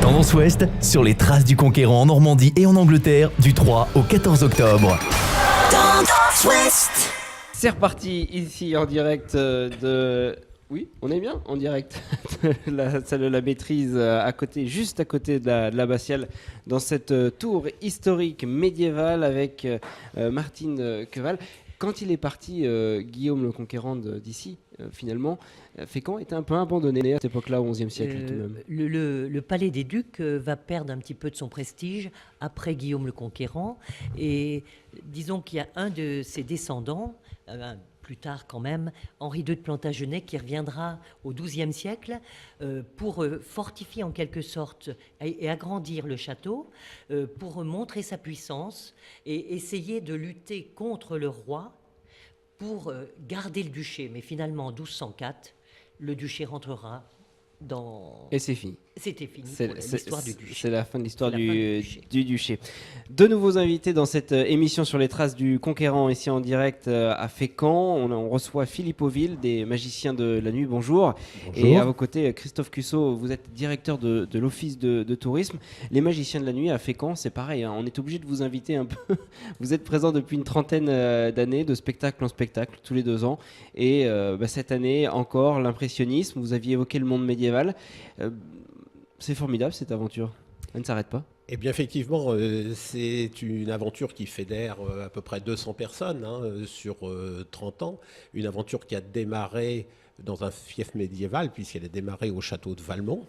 Tendance Ouest sur les traces du conquérant en Normandie et en Angleterre du 3 au 14 octobre. Tendance Ouest. C'est reparti ici en direct de... Oui, on est bien en direct de la salle de la maîtrise à côté, juste à côté de l'abbatiale, dans cette tour historique médiévale avec Martine Queval. Quand il est parti, Guillaume le Conquérant d'ici, finalement, Fécamp était un peu abandonné à cette époque-là, au XIe siècle tout de même. Le palais des Ducs va perdre un petit peu de son prestige après Guillaume le Conquérant. Et disons qu'il y a un de ses descendants, plus tard quand même, Henri II de Plantagenet, qui reviendra au XIIe siècle pour fortifier en quelque sorte et agrandir le château, pour montrer sa puissance et essayer de lutter contre le roi pour garder le duché. Mais finalement, en 1204, le duché rentrera dans... Et c'est fini. C'était fini pour l'histoire du duché. C'est la fin de l'histoire du duché. De nouveaux invités dans cette émission sur les traces du conquérant, ici en direct à Fécamp. On reçoit Philippe Auville, des magiciens de la nuit. Bonjour. Bonjour. Et à vos côtés, Christophe Cusseau, vous êtes directeur de l'office de tourisme. Les magiciens de la nuit à Fécamp, c'est pareil, hein, on est obligé de vous inviter un peu. Vous êtes présent depuis une trentaine d'années, de spectacle en spectacle, tous les 2 ans. Et cette année, encore, l'impressionnisme. Vous aviez évoqué le monde médiéval. C'est formidable cette aventure, elle ne s'arrête pas. Eh bien, effectivement, c'est une aventure qui fédère à peu près 200 personnes sur 30 ans. Une aventure qui a démarré dans un fief médiéval, puisqu'elle a démarré au château de Valmont,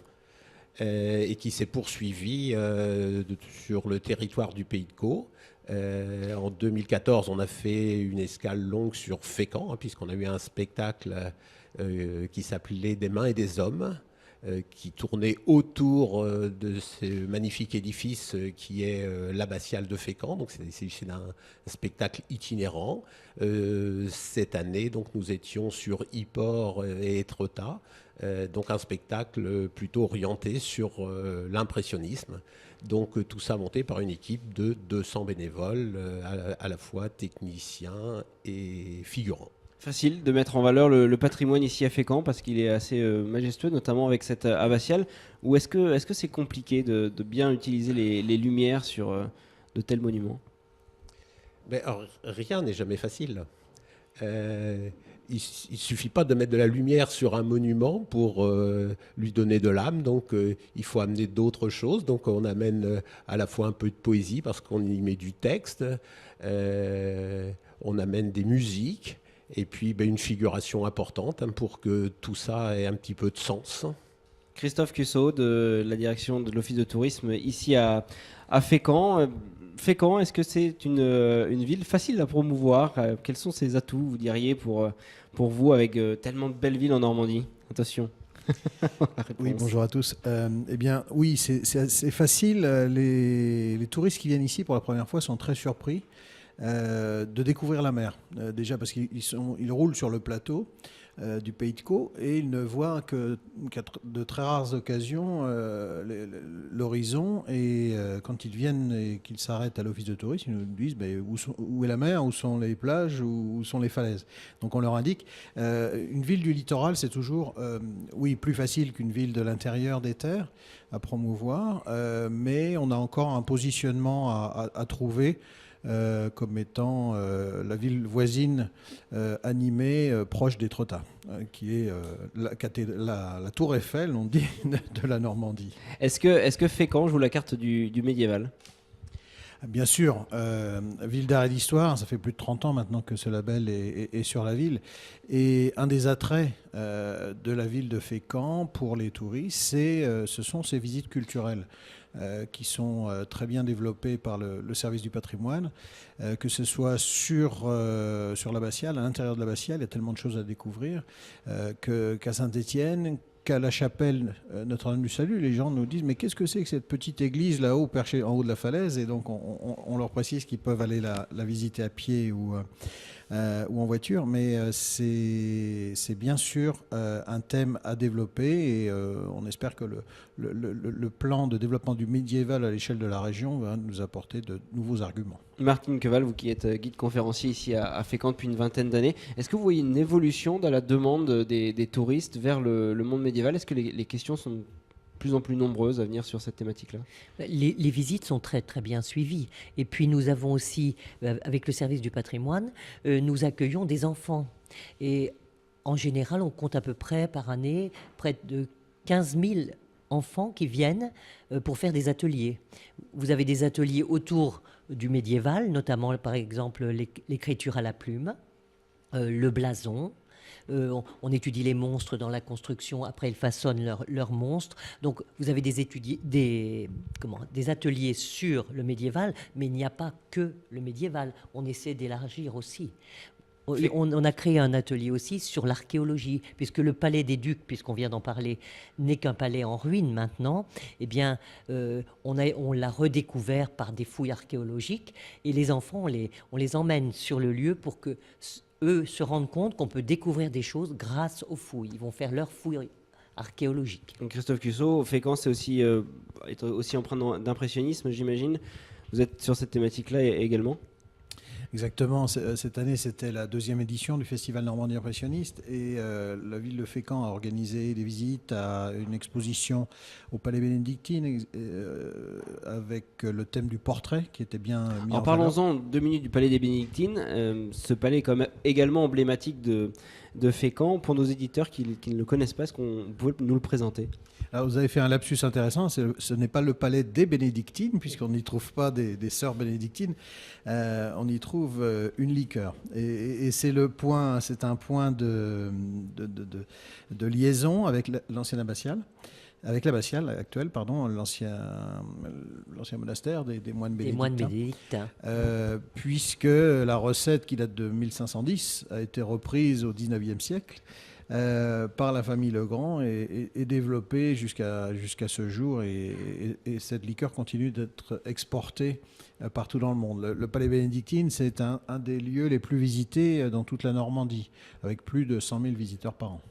et qui s'est poursuivie sur le territoire du Pays de Caux. En 2014, on a fait une escale longue sur Fécamp, puisqu'on a eu un spectacle qui s'appelait Des mains et des hommes, qui tournait autour de ce magnifique édifice qui est l'abbatiale de Fécamp. Donc c'est un spectacle itinérant. Cette année, donc, nous étions sur Yport et Étretat, donc un spectacle plutôt orienté sur l'impressionnisme. Donc tout ça monté par une équipe de 200 bénévoles, à la fois techniciens et figurants. Facile de mettre en valeur le patrimoine ici à Fécamp parce qu'il est assez majestueux, notamment avec cette abbatiale. Ou est-ce que c'est compliqué de bien utiliser les lumières sur de tels monuments ? Alors, rien n'est jamais facile. Il ne suffit pas de mettre de la lumière sur un monument pour lui donner de l'âme. Donc, il faut amener d'autres choses. Donc, on amène à la fois un peu de poésie parce qu'on y met du texte. On amène des musiques. Et puis une figuration importante pour que tout ça ait un petit peu de sens. Christophe Cusseau de la direction de l'Office de tourisme ici à Fécamp. Fécamp, est-ce que c'est une ville facile à promouvoir ? Quels sont ses atouts, vous diriez, pour vous, avec tellement de belles villes en Normandie ? Attention. Oui, bonjour à tous. Eh bien, oui, c'est assez facile. Les touristes qui viennent ici pour la première fois sont très surpris de découvrir la mer. Déjà parce qu'ils roulent sur le plateau du Pays de Caux et ils ne voient qu'à de très rares occasions l'horizon. Et quand ils viennent et qu'ils s'arrêtent à l'office de tourisme, ils nous disent où est la mer, où sont les plages, où sont les falaises. Donc on leur indique. Une ville du littoral, c'est toujours plus facile qu'une ville de l'intérieur des terres à promouvoir, mais on a encore un positionnement à trouver comme étant la ville voisine animée proche d'Étretat, qui est la tour Eiffel, on dit, de la Normandie. Est-ce que Fécamp joue la carte du médiéval ? Bien sûr, ville d'art et d'histoire, ça fait plus de 30 ans maintenant que ce label est sur la ville. Et un des attraits de la ville de Fécamp pour les touristes, ce sont ces visites culturelles qui sont très bien développées par le service du patrimoine, que ce soit sur l'abbatiale, à l'intérieur de l'abbatiale, il y a tellement de choses à découvrir qu'à Saint-Étienne, qu'à la chapelle Notre-Dame du Salut, les gens nous disent mais qu'est-ce que c'est que cette petite église là-haut, perchée en haut de la falaise ? Et donc on leur précise qu'ils peuvent aller la visiter à pied ou en voiture, mais c'est bien sûr un thème à développer et on espère que le plan de développement du médiéval à l'échelle de la région va nous apporter de nouveaux arguments. Martine Queval, vous qui êtes guide conférencier ici à Fécamp depuis une vingtaine d'années, est-ce que vous voyez une évolution dans la demande des touristes vers le monde médiéval ? Est-ce que les questions sont plus en plus nombreuses à venir sur cette thématique-là? Les visites sont très, très bien suivies. Et puis nous avons aussi, avec le service du patrimoine, nous accueillons des enfants. Et en général, on compte à peu près par année près de 15 000 enfants qui viennent pour faire des ateliers. Vous avez des ateliers autour du médiéval, notamment par exemple l'écriture à la plume, le blason. On étudie les monstres dans la construction, après ils façonnent leurs monstres. Donc vous avez des ateliers sur le médiéval, mais il n'y a pas que le médiéval. On essaie d'élargir aussi. On a créé un atelier aussi sur l'archéologie, puisque le palais des Ducs, puisqu'on vient d'en parler, n'est qu'un palais en ruine maintenant. Eh bien, on l'a redécouvert par des fouilles archéologiques, et les enfants, on les emmène sur le lieu pour que eux se rendent compte qu'on peut découvrir des choses grâce aux fouilles. Ils vont faire leurs fouilles archéologiques. Donc Christophe Cussot, Fécamp, c'est aussi empreint d'impressionnisme, j'imagine. Vous êtes sur cette thématique-là également? Exactement. Cette année, c'était la 2e édition du Festival Normandie Impressionniste et la ville de Fécamp a organisé des visites à une exposition au Palais Bénédictine avec le thème du portrait qui était bien mis en valeur. Parlons-en 2 minutes du Palais des Bénédictines. Ce palais est quand même également emblématique de Fécamp. Pour nos éditeurs qui ne le connaissent pas, est-ce qu'on peut nous le présenter? Alors, vous avez fait un lapsus intéressant, ce n'est pas le palais des bénédictines, puisqu'on n'y trouve pas des sœurs bénédictines, on y trouve une liqueur. Et c'est un point de liaison avec l'ancienne abbatiale, avec l'abbatiale actuelle, l'ancien monastère des moines bénédictins. Puisque la recette qui date de 1510 a été reprise au XIXe siècle, par la famille Legrand et développée jusqu'à ce jour et cette liqueur continue d'être exportée partout dans le monde. Le Palais Bénédictine, c'est un des lieux les plus visités dans toute la Normandie, avec plus de 100 000 visiteurs par an.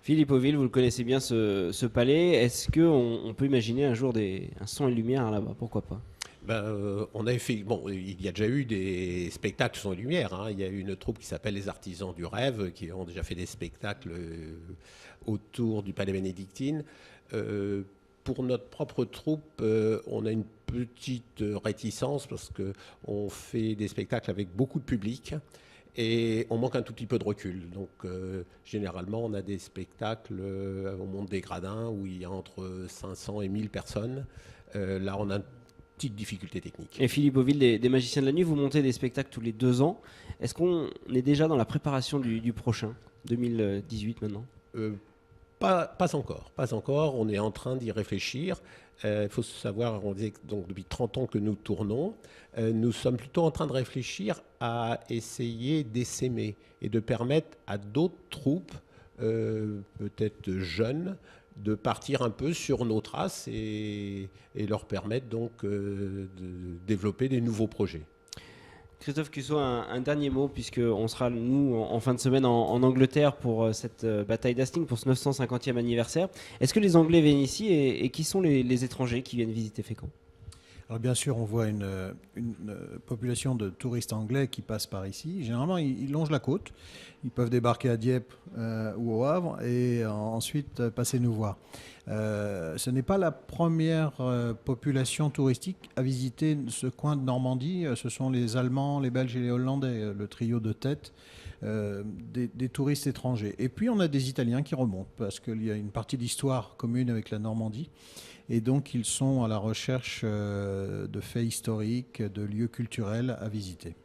Philippe Auville, vous le connaissez bien ce palais. Est-ce qu'on peut imaginer un jour un son et lumière là-bas? Pourquoi pas? On avait fait, il y a déjà eu des spectacles son et lumière. Hein. Il y a eu une troupe qui s'appelle les Artisans du Rêve qui ont déjà fait des spectacles autour du Palais Bénédictine. Pour notre propre troupe, on a une petite réticence parce qu'on fait des spectacles avec beaucoup de public et on manque un tout petit peu de recul. Donc généralement, on a des spectacles au Monde des Gradins où il y a entre 500 et 1000 personnes. Là, on a petite difficulté technique. Et Philippe Auville, des Magiciens de la Nuit, vous montez des spectacles tous les 2 ans. Est-ce qu'on est déjà dans la préparation du prochain, 2018 maintenant? Pas encore. On est en train d'y réfléchir. Il faut savoir, on disait donc depuis 30 ans que nous tournons. Nous sommes plutôt en train de réfléchir à essayer d'essaimer et de permettre à d'autres troupes, peut-être jeunes, de partir un peu sur nos traces et leur permettre donc de développer des nouveaux projets. Christophe Cussot, un dernier mot, puisqu'on sera, nous, en fin de semaine en Angleterre pour cette bataille d'Hastings, pour ce 950e anniversaire. Est-ce que les Anglais viennent ici et qui sont les étrangers qui viennent visiter Fécamp? Alors bien sûr, on voit une population de touristes anglais qui passent par ici. Généralement, ils longent la côte. Ils peuvent débarquer à Dieppe ou au Havre et ensuite passer nous voir. Ce n'est pas la première population touristique à visiter ce coin de Normandie. Ce sont les Allemands, les Belges et les Hollandais, le trio de tête des touristes étrangers. Et puis on a des Italiens qui remontent parce qu'il y a une partie d'histoire commune avec la Normandie. Et donc, ils sont à la recherche de faits historiques, de lieux culturels à visiter.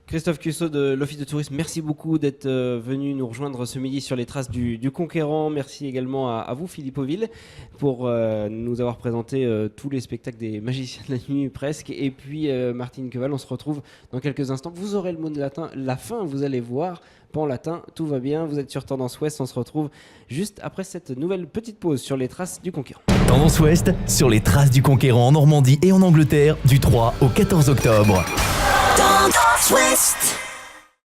Christophe Cussot de l'Office de tourisme, merci beaucoup d'être venu nous rejoindre ce midi sur les traces du Conquérant. Merci également à vous, Philippe Auville, pour nous avoir présenté tous les spectacles des Magiciens de la Nuit presque. Et puis Martine Queval, on se retrouve dans quelques instants. Vous aurez le mot de la fin, vous allez voir. Pas en latin, tout va bien. Vous êtes sur Tendance Ouest, on se retrouve juste après cette nouvelle petite pause sur les traces du Conquérant. Tendance Ouest sur les traces du Conquérant en Normandie et en Angleterre du 3 au 14 octobre. Tendance Ouest.